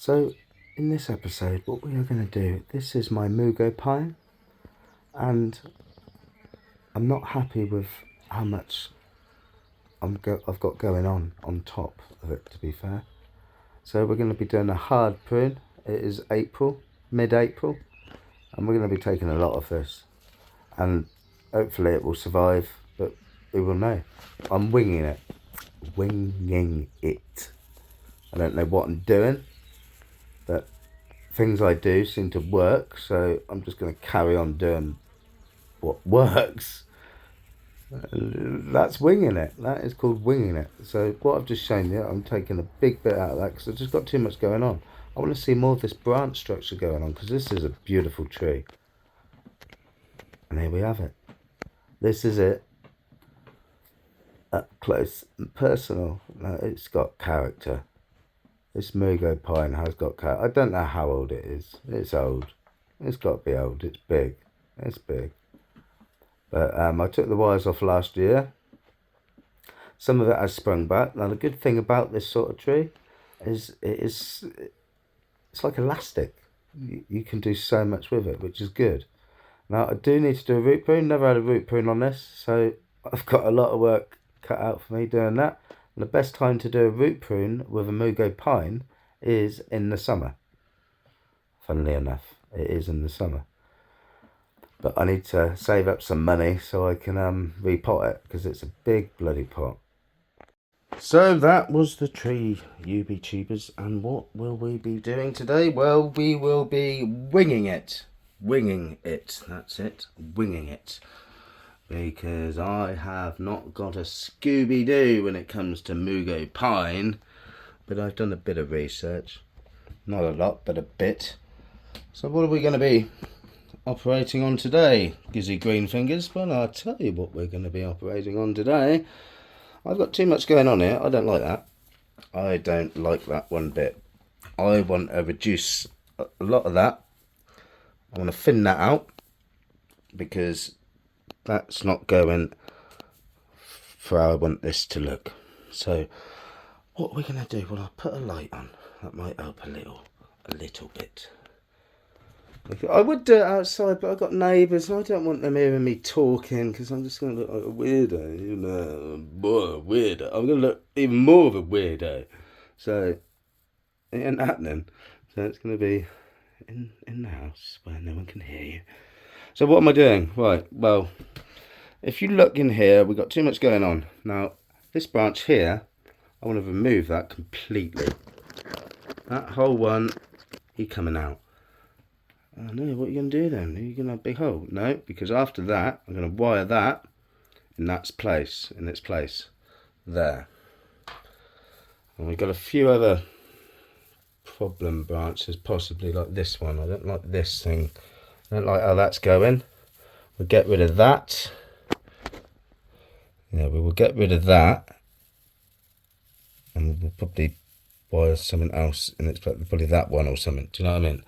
So in this episode, what we are going to do, this is my Mugo pine, and I'm not happy with how much I've got going on top of it, to be fair. So we're going to be doing a hard prune. It is April, mid-April, and we're going to be taking a lot of this, and hopefully it will survive, but we will know. I'm winging it. I don't know what I'm doing, but things I do seem to work, so I'm just going to carry on doing what works. That's winging it. That is called winging it. So what I've just shown you, I'm taking a big bit out of that because I've just got too much going on. I want to see more of this branch structure going on because this is a beautiful tree. And here we have it. This is it. Up close and personal. Now, it's got character. This Mugo pine has got character. I don't know how old it is. It's old. It's got to be old. It's big. It's big. But I took the wires off last year. Some of it has sprung back. Now the good thing about this sort of tree is it's like elastic. You can do so much with it, which is good. Now I do need to do a root prune. Never had a root prune on this, so I've got a lot of work cut out for me doing that. And the best time to do a root prune with a Mugo pine is in the summer. Funnily enough, it is in the summer. But I need to save up some money so I can repot it because it's a big bloody pot. So that was the tree, YouTubers, and what will we be doing today? Well, we will be winging it. Winging it, that's it, winging it. Because I have not got a Scooby-Doo when it comes to Mugo pine, but I've done a bit of research. Not a lot, but a bit. So what are we going to be operating on today, Gizzy Greenfingers? Well, I'll tell you what we're going to be operating on today. I've got too much going on here. I don't like that. I don't like that one bit. I want to reduce a lot of that. I want to thin that out because that's not going for how I want this to look. So what we're going to do, well, I'll put a light on. That might help a little bit. I would do it outside, but I've got neighbours and I don't want them hearing me talking because I'm just going to look like a weirdo, you know. Boy, weirdo. I'm going to look even more of a weirdo. So, it ain't happening. So it's going to be in the house where no one can hear you. So what am I doing? Right, well, if you look in here, we've got too much going on. Now, this branch here, I want to remove that completely. That whole one, he's coming out. Oh no, what are you going to do then? Are you going to have a big hole? No, because after that, I'm going to wire that in its place. There. And we've got a few other problem branches, possibly like this one. I don't like this thing. I don't like how that's going. We'll get rid of that. Yeah, we will get rid of that. And we'll probably wire something else in its place. Probably that one or something. Do you know what I mean?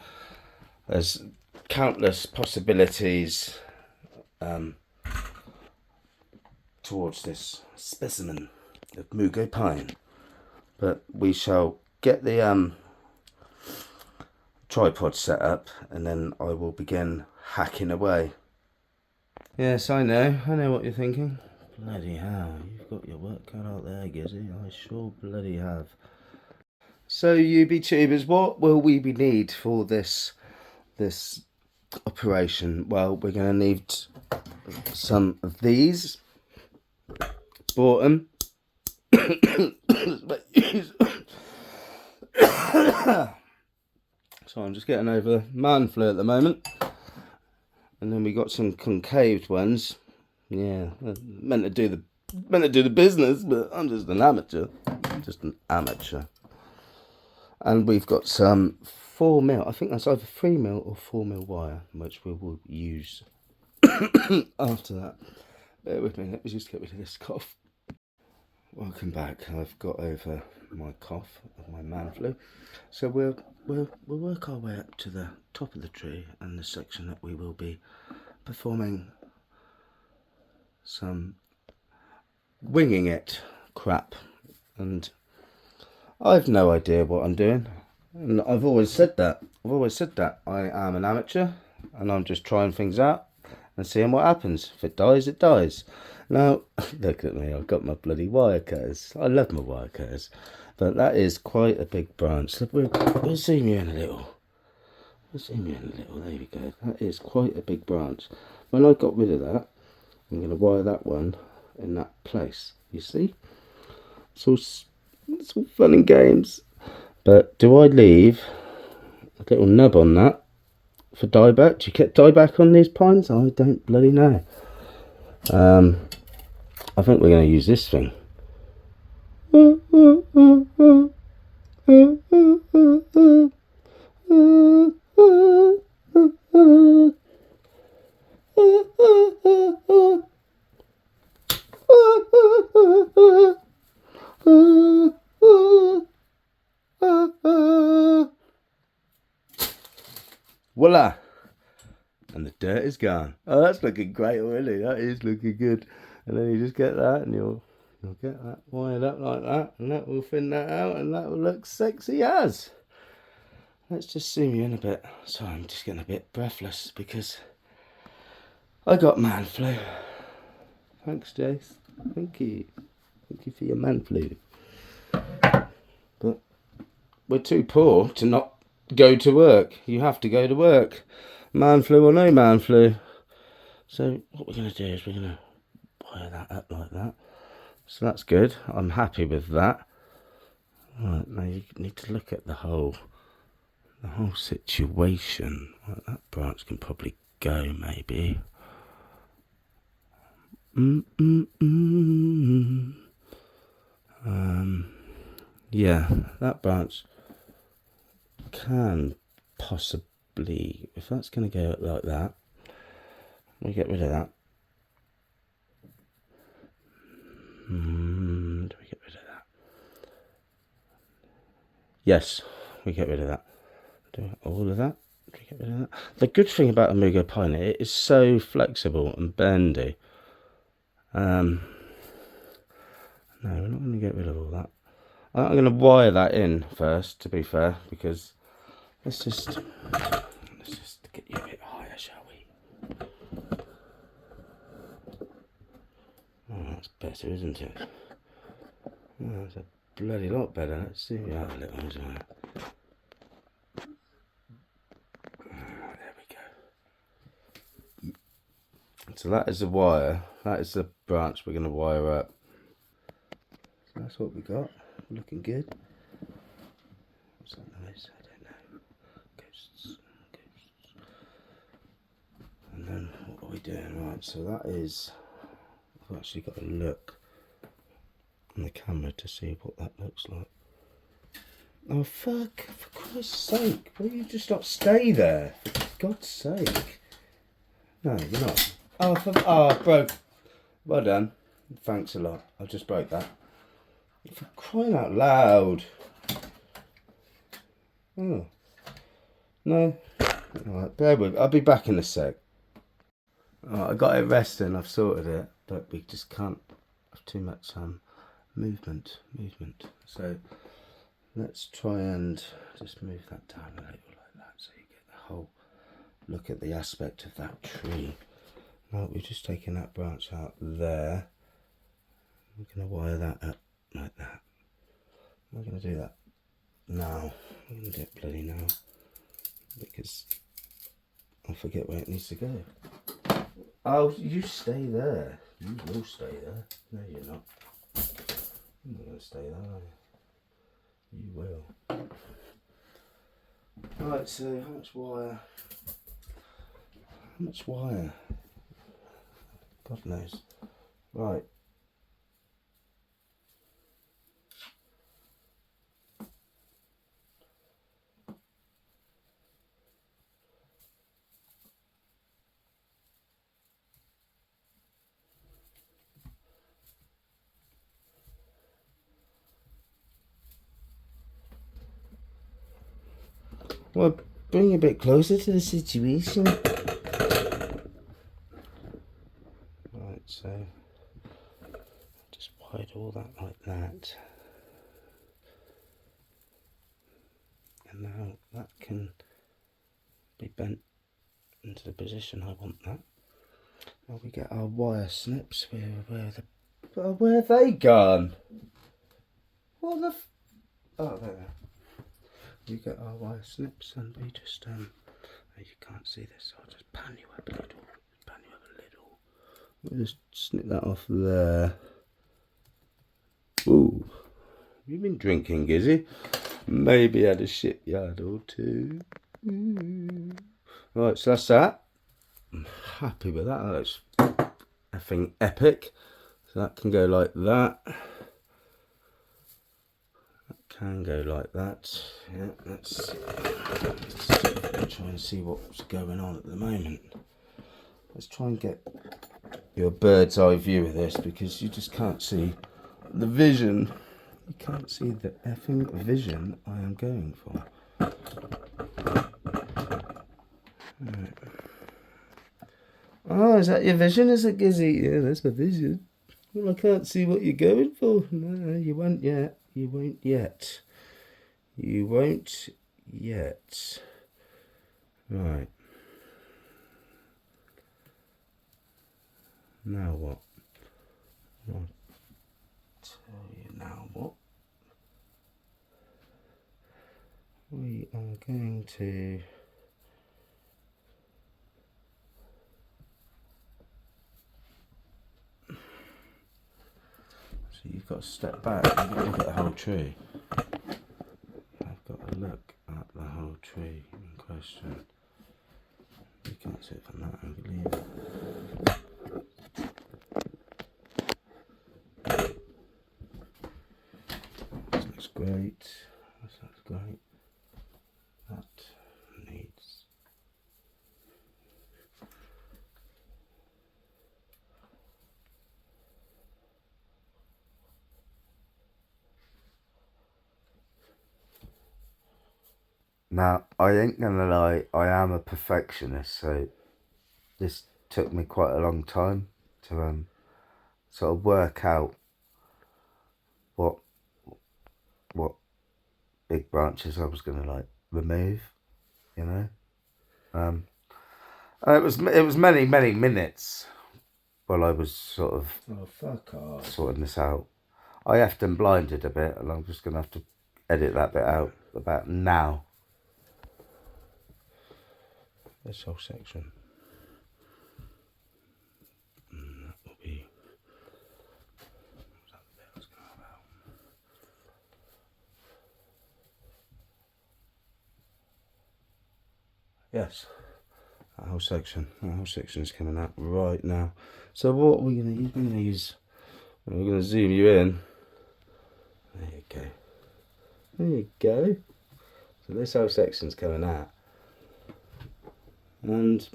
There's countless possibilities towards this specimen of Mugo pine, but we shall get the tripod set up and then I will begin hacking away. Yes, I know what you're thinking. Bloody hell, you've got your work cut out there, Gizzy. I sure bloody have. So, YouTubers, what will we need for this operation? Well, we're going to need some of these. Bought them. So I'm just getting over man flu at the moment. And then we got some concaved ones. Yeah, meant to do the business, but I'm just an amateur. And we've got some 4mm. I think that's either 3mm or 4mm wire, which we will use after that. Bear with me, let me just get rid of this cough. Welcome back. I've got over my cough, my man flu. So we'll work our way up to the top of the tree and the section that we will be performing some winging it crap. And I've no idea what I'm doing. And I've always said that. I am an amateur and I'm just trying things out and seeing what happens. If it dies, it dies. Now, look at me, I've got my bloody wire cutters. I love my wire cutters. But that is quite a big branch. We'll zoom you in a little. There we go. That is quite a big branch. When I got rid of that, I'm going to wire that one in that place. You see? It's all fun and games. But do I leave a little nub on that for dieback? Do you get dieback on these pines? I don't bloody know. I think we're going to use this thing. Voila! And the dirt is gone. Oh, that's looking great already. That is looking good. And then you just get that and you'll get that wired up like that, and that will thin that out, and that will look sexy as. Let's just zoom you in a bit. Sorry, I'm just getting a bit breathless because I got man flu. Thanks, Jace. Thank you. Thank you for your man flu. But we're too poor to not go to work. You have to go to work. Man flu or no man flu. So what we're going to do is we're going to wire that up like that. So that's good. I'm happy with that. Right, now you need to look at the whole situation. Right, that branch can probably go maybe. Yeah, that branch can possibly, if that's going to go like that, we get rid of that. Do we get rid of that? Yes, we get rid of that. Do all of that. Do we get rid of that? The good thing about a Mugo pine, it is so flexible and bendy. No, we're not going to get rid of all that. I'm going to wire that in first, to be fair, because let's just get you a bit higher, shall we? Oh, that's better, isn't it? Oh, that's a bloody lot better. Let's see if we have a little as well. There we go. So that is the wire. That is the branch we're going to wire up. So that's what we got. Looking good. What's that noise? I don't know. Ghosts. And then what are we doing? Right, so that is, I've actually got to look on the camera to see what that looks like. Oh fuck, for Christ's sake, will you just not stay there? For God's sake. No, you're not. Oh, broke. Well done. Thanks a lot. I just broke that. For crying out loud. Oh. No. Alright, bear with me. I'll be back in a sec. Alright, I got it resting, I've sorted it, but we just can't have too much movement. So let's try and just move that down a little like that so you get the whole look at the aspect of that tree. Now we've just taken that branch out there. We're going to wire that up like that. We're going to do that now. I'm going to do it bloody now because I forget where it needs to go. Oh, you stay there. You will stay there. No, you're not. You're not going to stay there, are you? You will. Right, so how much wire? How much wire? God knows. Right. Well, bring it a bit closer to the situation. Right, so just wide all that like that. And Now that can be bent into the position I want that. Now we get our wire snips. Where have they gone? What the oh, there. We get our wire snips and we just you can't see this, so I'll just pan you up a little. We'll just snip that off there. Ooh, you've been drinking, Gizzy? Maybe had a shipyard or two. Right, so that's that. I'm happy with that. That looks effing epic. So that can go like that. That can go like that. Yeah, let's try and see what's going on at the moment. Let's try and get your bird's eye view of this, because you just can't see the vision. You can't see the effing vision I am going for. Right. Oh, is that your vision? Is it, Gizzy? Yeah, that's my vision. Well, I can't see what you're going for. No, you won't yet. You won't yet. You won't yet. Right. Now what? I'll tell you now what. We are going to you've got to step back, you've got to look at the whole tree. I've got to look at the whole tree in question. You can't see it from that angle either. That looks great. That's great. That needs... Now, I ain't gonna lie, I am a perfectionist, so this took me quite a long time to sort of work out what big branches I was gonna like remove, you know. And it was many minutes while I was sort of sorting this out. I effed and blinded a bit, and I'm just gonna have to edit that bit out about now. This whole section. And that will be... What's that bit I was going on about? Yes. That whole section. That whole section is coming out right now. So what are we going to use? We're going to use... We're going to zoom you in. There you go. There you go. So this whole section's coming out. And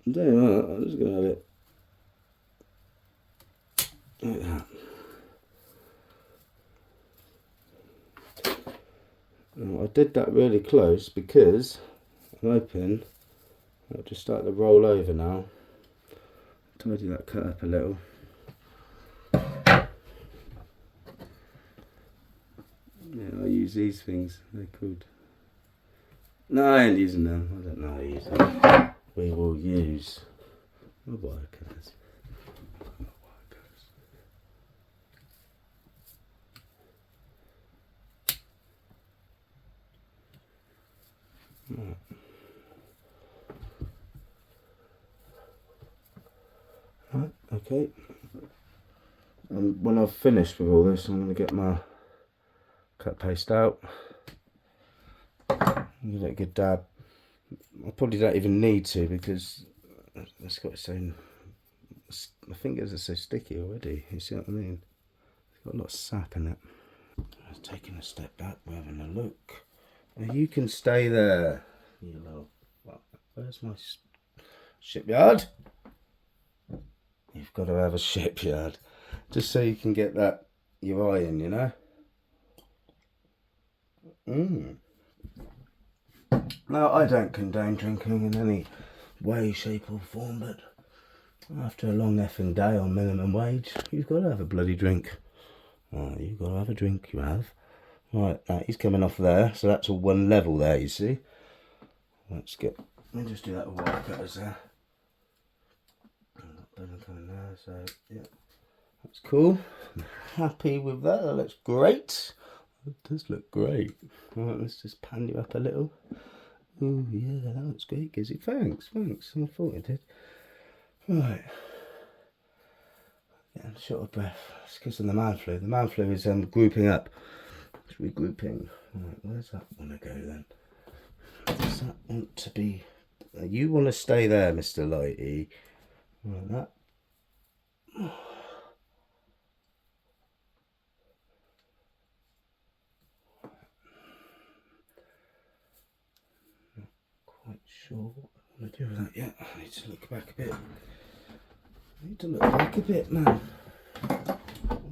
I'm doing that, I'm just going to have it like that. Now, I did that really close because I'm hoping I'll just start to roll over now. Tidy that cut up a little. Yeah, I use these things, they're called... No, I ain't using them. I don't know how to use them. We will use the wire cutters. Right. Right, okay. And when I've finished with all this, I'm going to get my cut paste out. Give it a good dab. I probably don't even need to, because it's got its own... My fingers are so sticky already, you see what I mean? It's got a lot of sap in it. I was taking a step back, we're having a look. Now you can stay there, you little... Where's my shipyard? You've got to have a shipyard, just so you can get that your eye in, you know? Now, I don't condone drinking in any way, shape or form, but after a long effing day on minimum wage, you've got to have a bloody drink. You've got to have a drink, you have. Right, now he's coming off there, so that's all one level there, you see. Let's get, let me just do that with wire cutters there. Coming there, so yeah, that's cool. I'm happy with that. That looks great. It does look great. Right, let's just pan you up a little. Oh yeah, that looks great, Gizzy. Thanks. I thought it did. Right. Getting short of breath. It's because of the man flu. The man flu is grouping up. It's regrouping. Right, where's that want to go then? Does that want to be? You want to stay there, Mr. Lighty. Like that. Not quite sure what I want to do with that yet. I need to look back a bit. Man.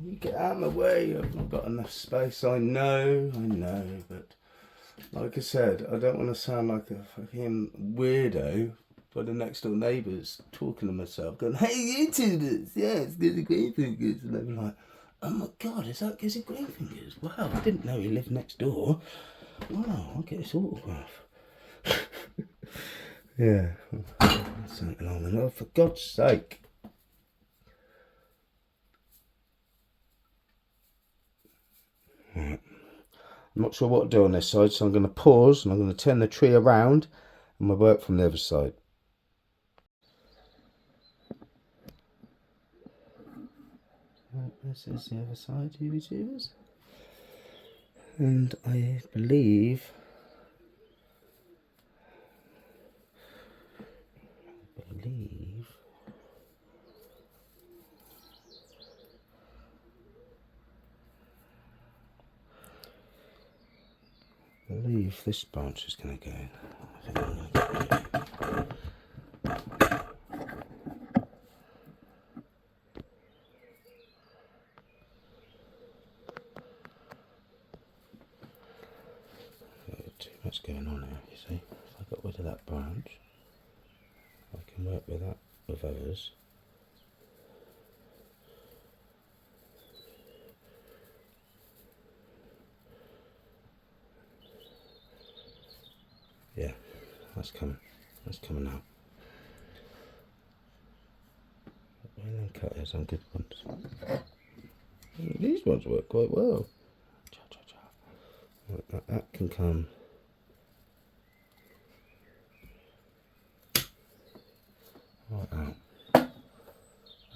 You get out of my way. I've not got enough space. I know, but like I said, I don't want to sound like a fucking weirdo. But the next door neighbours talking to myself, going, "Hey, YouTubers, yeah, it's Gizzy Greenfingers," and I'm like, "Oh my God, is that Gizzy Greenfingers? Wow, I didn't know he lived next door. Wow, I'll get his autograph." Yeah, something on the oh, for God's sake. Right. I'm not sure what to do on this side, so I'm going to pause and I'm going to turn the tree around and we'll work from the other side. Right, this is the other side, YouTubers. And I believe this branch is going to go. I think I'm going to get too much going on here, you see. If I got rid of that branch, I can work with that with others. Yeah, that's coming out. Whaling cutters on good ones. These ones work quite well. That can come right out. I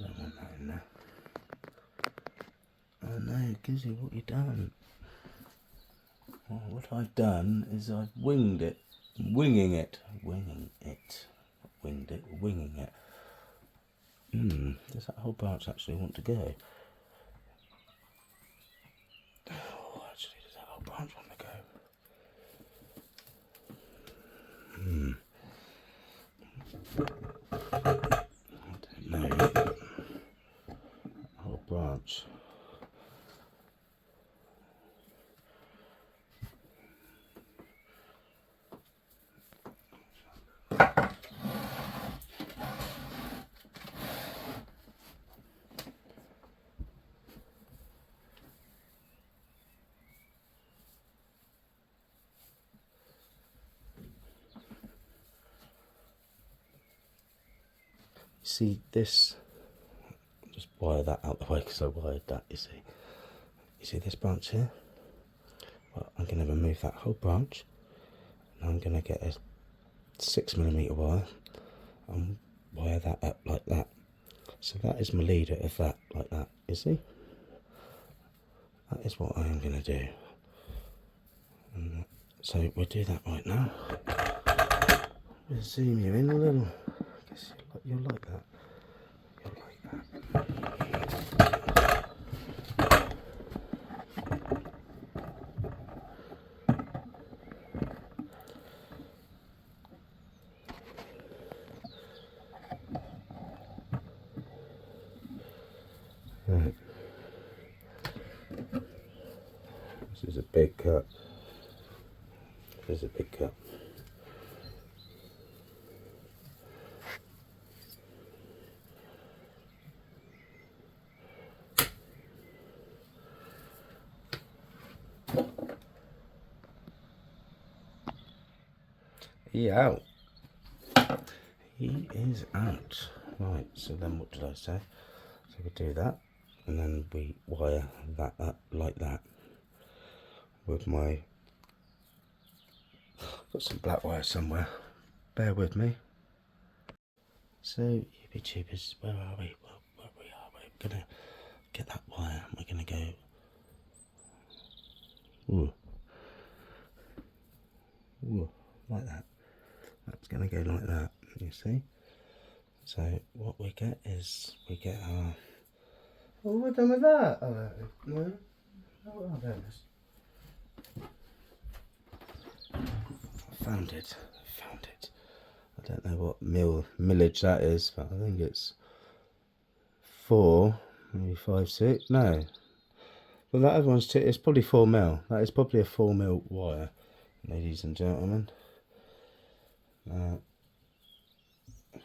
don't want that in there. Oh no, Gizzy, what you done? Well, what I've done is I've winged it. Winging it. Does that whole branch actually want to go? Oh, actually, does that whole branch want to go? I don't know. Whole branch. See this, just wire that out the way because I wired that, you see this branch here? Well, I'm going to remove that whole branch and I'm going to get a 6mm wire and wire that up like that. So that is my leader of that, like that, you see? That is what I am going to do. And so we'll do that right now. We'll zoom you in a little. I guess you'll like that. Right. This is a big cut. This is a big cut. He out. He is out. Right, so then what did I say? So we do that, and then we wire that up like that with my... Got some black wire somewhere. Bear with me. So, YouTubers, where are we? Where we are? We're gonna get that wire. We're gonna go. Ooh. Ooh, like that. That's gonna go like that. You see? So what we get is we get our. Oh, we're done with that. Oh, no. Oh, there it is. I found it. I don't know what millage that is, but I think it's 4, maybe 5, 6. No. Well, that other one's it's probably 4 mil. That is probably a 4 mil wire, ladies and gentlemen. If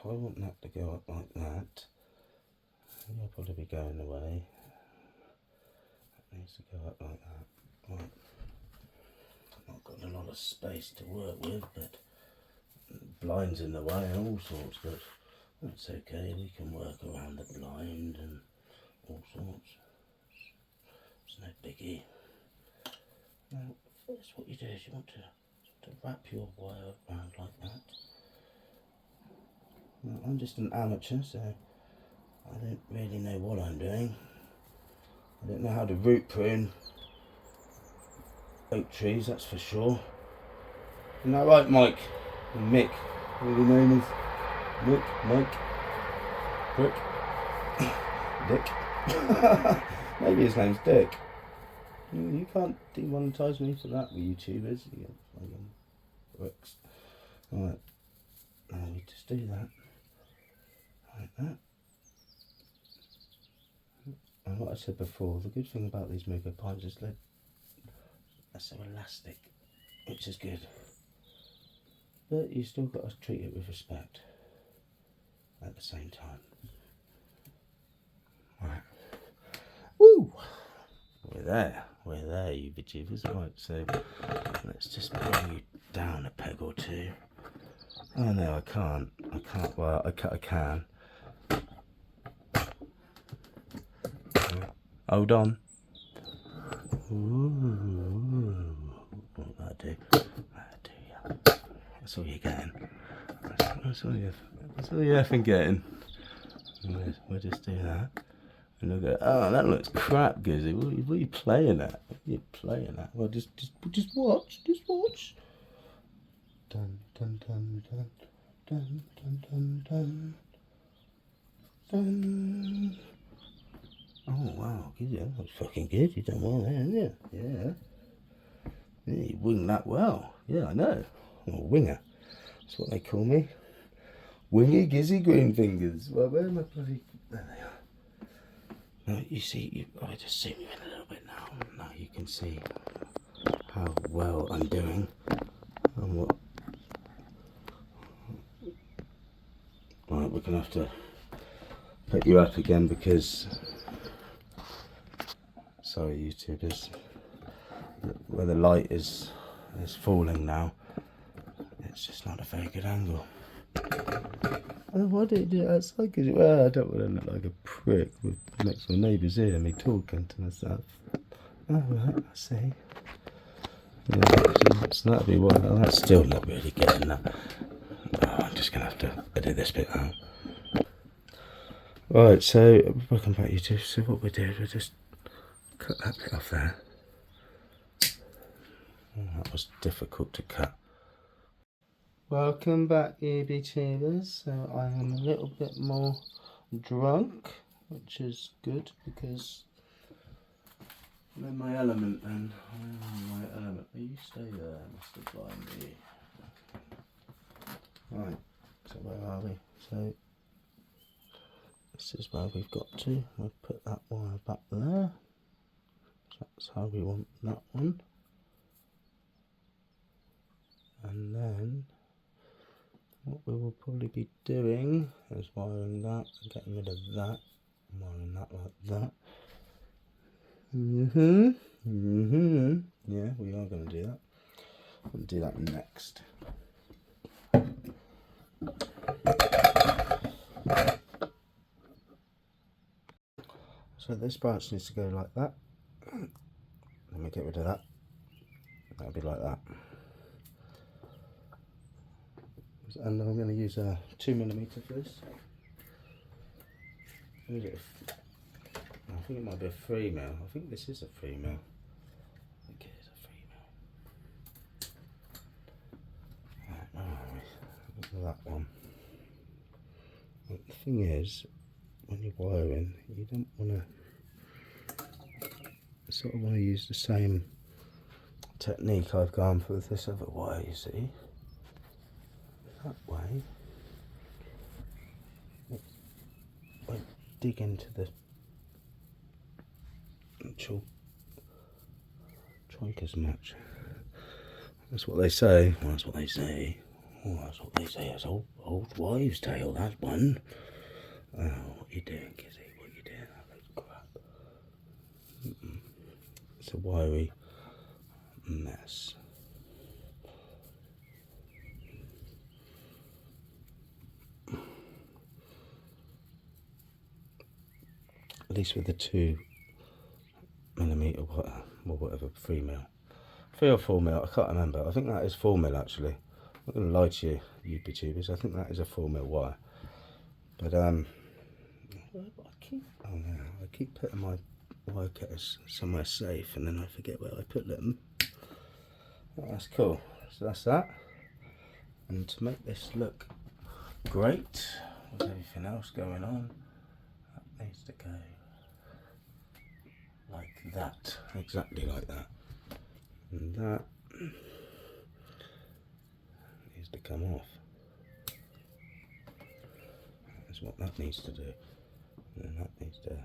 I want that to go up like that, I'll probably be going away. That needs to go up like that. Right. I've not got a lot of space to work with, but blinds in the way and all sorts, but that's okay. We can work around the blind and all sorts. It's no biggie. Now, first what you do is you want to wrap your wire around like that. Now, I'm just an amateur, so I don't really know what I'm doing. I don't know how to root prune oak trees, that's for sure. Isn't that right, Mike? And Mick, what your name is? Mick, Mike, Rick, Dick. Maybe his name's Dick. You can't demonetize me for that with YouTubers. You get fucking bricks. Alright, now we just do that. Like that. And what I said before, the good thing about these Mugo pipes is they're so elastic, which is good. But you still got to treat it with respect at the same time. Right. Woo! We're there, you YouTubers. Right, so let's just bring you down a peg or two. Oh no, I can't. Well, I can. Hold on. Ooh. What that do? That'll do, yeah. That's all you're getting. That's all you're effing getting. We'll just do that. And they'll go, oh, that looks crap, Gizzy. What are you playing at? What are you playing at? Well, just watch. Just watch. Dun, dun, dun, dun, dun, dun, dun, dun, dun. Oh, wow, Gizzy, that looks fucking good. You done well there, haven't you? Yeah. Yeah, you winged that well. Yeah, I know. I'm a winger. That's what they call me. Wingy Gizzy Green Fingers. Well, where are my bloody... There they are. Now, you see, I just zoom you in a little bit now. Now you can see how well I'm doing and what... Right, we're going to have to put you up again because... Sorry, YouTubers. Where the light is falling now, it's just not a very good angle. Oh, why don't you do it outside? Because well, I don't want to look like a prick with next door neighbours here and me talking to myself. Oh, right, I see. Yeah, so that'd be what. Oh, that's still not really getting that. Oh, I'm just going to have to edit this bit out. Right, so welcome back, YouTube. So what we did, we just cut that bit off there. Oh, that was difficult to cut. Welcome back, YouTubers. So I am a little bit more drunk, which is good because I'm in my element then. I am in my element. You stay there, Mr. Blindy. Right, so where are we? So this is where we've got to. We'll put that wire back there. So that's how we want that one. And then what we will probably be doing is wiring that and getting rid of that, and wiring that like that. Yeah, we are going to do that. We'll do that next. So this branch needs to go like that. Let me get rid of that. That'll be like that. And I'm going to use a 2mm for this. Is it I think it might be a 3mm. I think this is a 3mm. Okay, it's a 3mm. Right, look at that one. But the thing is, when you're wiring, you don't want to sort of want to use the same technique I've gone for with this other wire, you see. That way, it won't dig into the actual trunk as much. That's what they say. Well, that's what they say. Oh, that's what they say. That's old wives' tale, that one. Oh, what you doing, Kizzy? What you doing? That looks crap. It's a wiry mess. At least with the 2mm or whatever, 3mm. 3 or 4mm, I can't remember. I think that is 4mm actually. I'm not going to lie to you, YouTubers. I think that is a 4mm wire. But I keep putting my wire cutters somewhere safe, and then I forget where I put them. Oh, that's cool. So that's that. And to make this look great with everything else going on, that needs to go like that, exactly like that. And that needs to come off. That's what that needs to do. And that needs to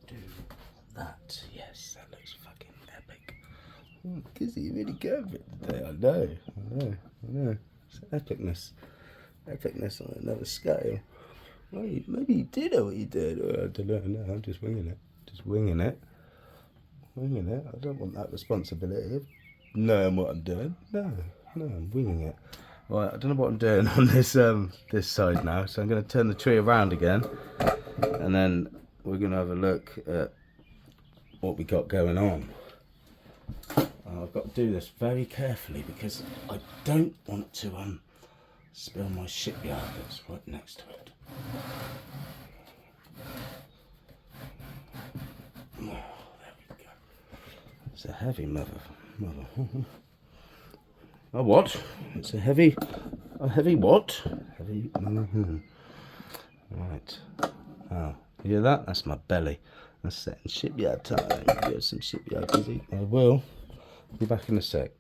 do that. Yes, that looks fucking epic. Oh, Kizzy, you really go for it today. I know. It's epicness. Epicness on another scale. Well, maybe you did know what you did. Or I don't know. No, I'm just winging it. Winging it. I don't want that responsibility of knowing what I'm doing. No, I'm winging it. Right, I don't know what I'm doing on this this side now, so I'm going to turn the tree around again, and then we're going to have a look at what we got going on. I've got to do this very carefully because I don't want to spill my shipyard that's right next to it. Oh, there we go. It's a heavy mother. A what? It's a heavy what? Heavy. Right. Oh, you hear that? That's my belly. That's setting shipyard time. Get some shipyard busy. I will. Be back in a sec.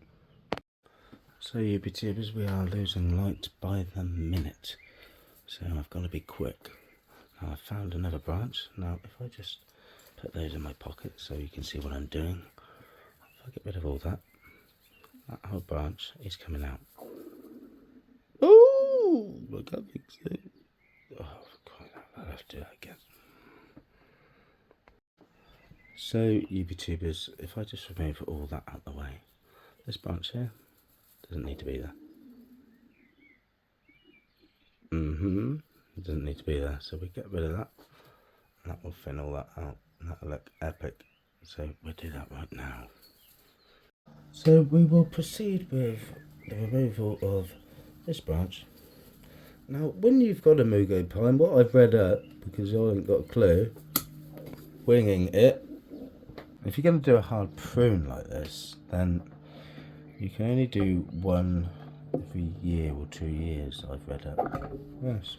So, YouTubers, we are losing light by the minute. So I've got to be quick. Now, I found another branch. Now, if I just put those in my pocket so you can see what I'm doing. If I get rid of all that, that whole branch is coming out. Oh, I can't fix it. Oh, I'll have to do that again. So, YouTubers, if I just remove all that out of the way, this branch here doesn't need to be there. It doesn't need to be there, so we get rid of that. And that will thin all that out, and that'll look epic. So we'll do that right now. So we will proceed with the removal of this branch. Now, when you've got a Mugo pine, what I've read up, because I haven't got a clue, winging it, if you're going to do a hard prune like this, then you can only do one every year or 2 years, I've read up. Yes.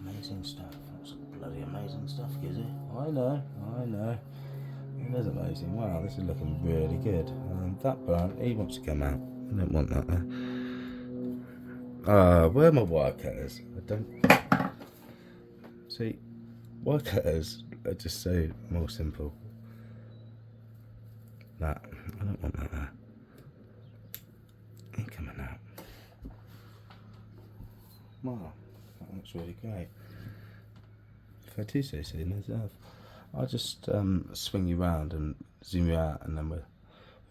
Amazing stuff. That's bloody amazing stuff, Gizzy. I know. It is amazing. Wow, this is looking really good. That plant, he wants to come out. I don't want that there. Where are my wire cutters? I don't... See, wire cutters are just so more simple. That, I don't want that there. Ain't coming out. Wow, that looks really great. If I do say so myself. I'll just swing you round and zoom you out, and then we'll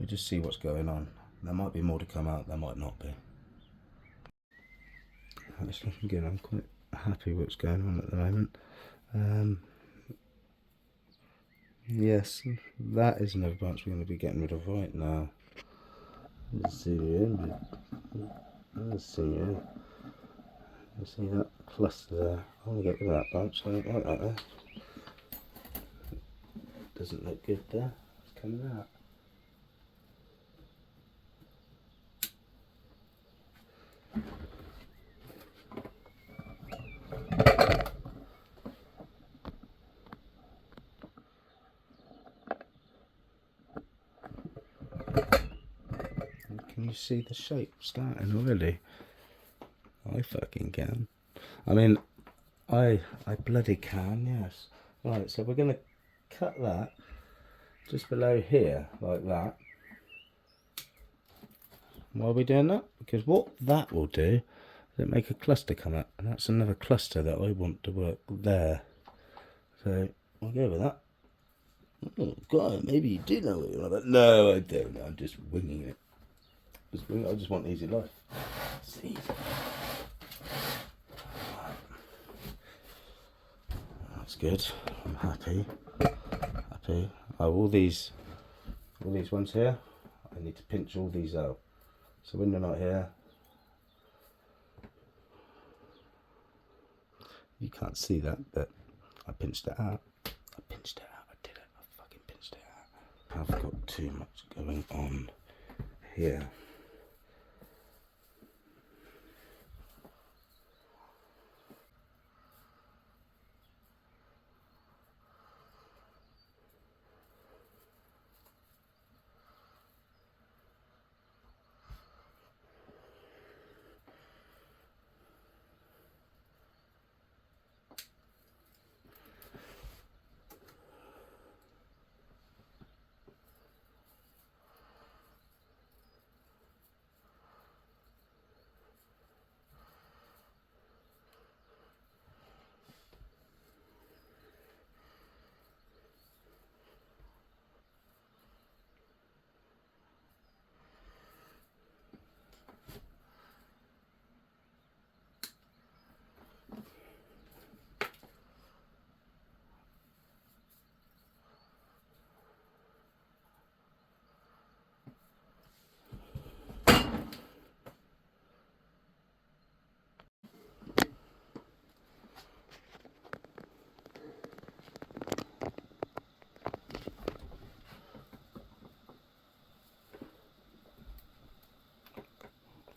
just see what's going on. There might be more to come out, there might not be. It's looking good. I'm quite happy with what's going on at the moment. Yes, that is another branch we're going to be getting rid of right now. Let's see the end. Let's see it. You see that cluster there? I want to get rid of that branch. I don't like that there. Doesn't look good there. It's coming out. Can you see the shape starting already? I fucking can. I mean, I bloody can, yes. Right, so we're going to cut that just below here, like that. Why are we doing that? Because what that will do is it make a cluster come up, and that's another cluster that I want to work there. So I'll go with that. Oh God, maybe you do know what you're on about. No, I don't. I'm just winging it. I just want easy life. See. That's good. I'm happy. Happy. Oh, all these ones here, I need to pinch all these out. So when you're not here, you can't see that, but I pinched it out. I pinched it out. I did it. I fucking pinched it out. I've got too much going on here.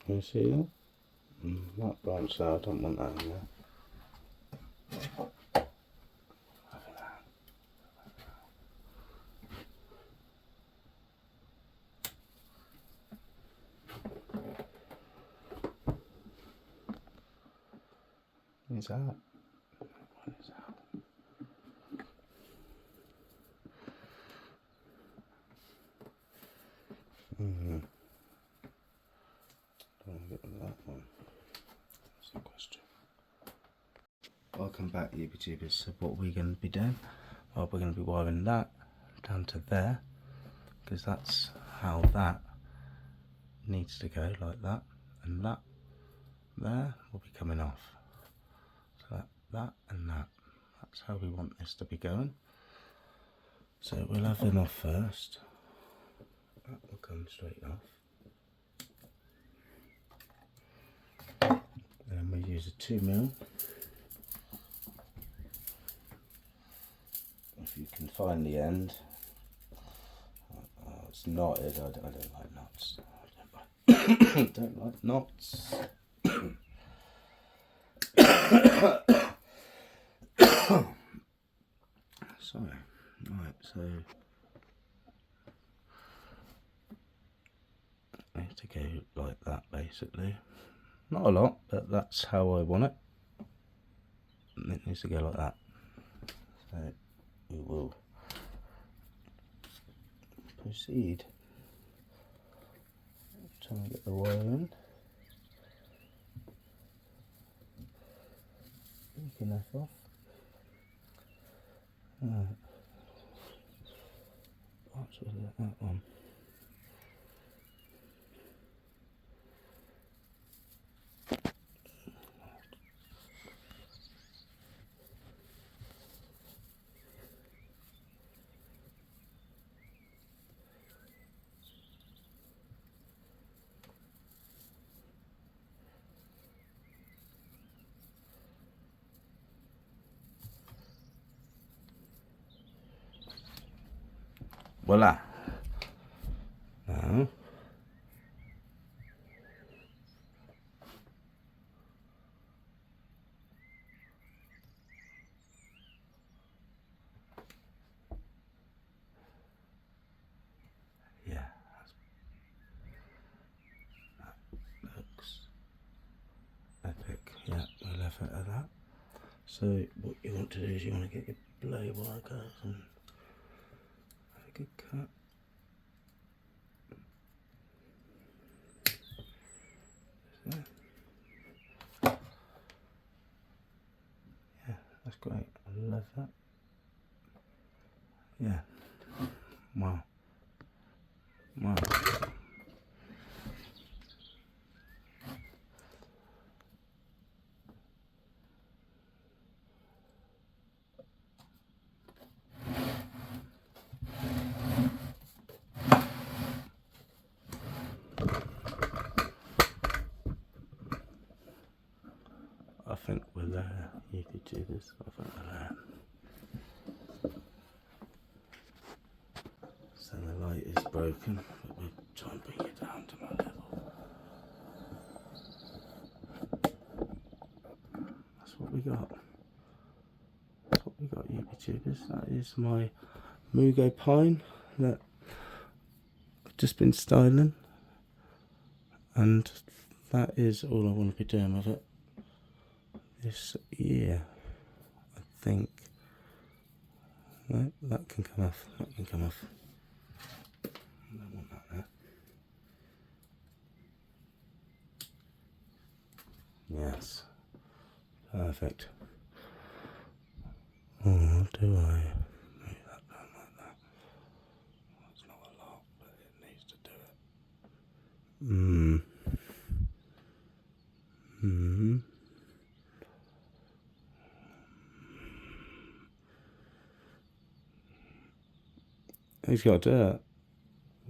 Can you see that? That branch there, I don't want that in there. What is that? What is that? Don't get rid of that one. That's the question. Welcome back, YouTubers. So what we're going to be doing, well, we're going to be wiring that down to there, because that's how that needs to go, like that, and that there will be coming off. So that and that. That's how we want this to be going. So we'll have them off first. That will come straight off. And we use a 2mm. If you can find the end. It's knotted. I don't like knots. I don't like knots. Sorry. Right, so I have to go like that basically. Not a lot, but that's how I want it. It needs to go like that. So we will proceed. Try and get the wire in. Taking that off. Right. That's that one. Voila. Now, yeah, that looks epic. Yeah, we'll have it at that. So what you want to do is you want to get your blade workers and have a good cut. Yeah, that's great. I love that. Yeah. Wow. Wow. I think we're there. You could do this. I think we're there. So the light is broken, but we'll try and bring it down to my level. That's what we got. That's what we got, YouTubers. That is my Mugo pine that I've just been styling. And that is all I want to be doing with it this year, I think. No, that can come off. That can come off. I don't want that there. Yes. Perfect. Or do I move that down like that? That's not a lot, but it needs to do it. He's got to do it.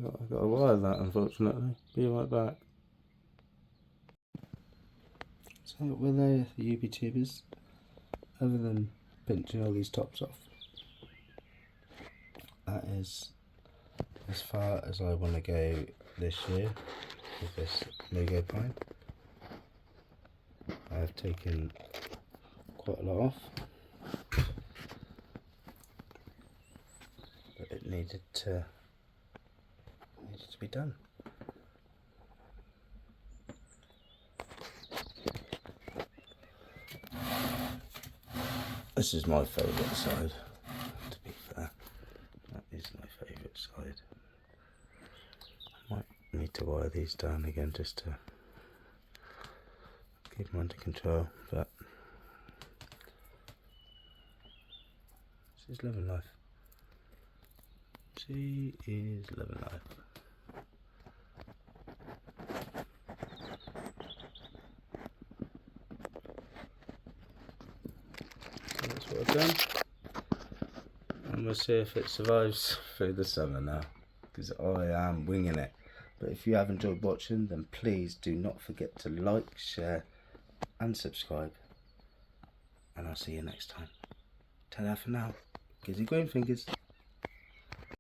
I've got to wire that, unfortunately. Be right back. So we're there, the YouTubers. Other than pinching all these tops off, that is as far as I want to go this year with this Mugo pine. I've taken quite a lot off, but it needed to be done. This is my favourite side, to be fair. That is my favourite side. I might need to wire these down again just to keep them under control, but she's living life. She is living life. So that's what I've done. And we'll see if it survives through the summer now, because I am winging it. But if you have enjoyed watching, then please do not forget to like, share and subscribe. And I'll see you next time. Ta-da for now. Gizzy green fingers.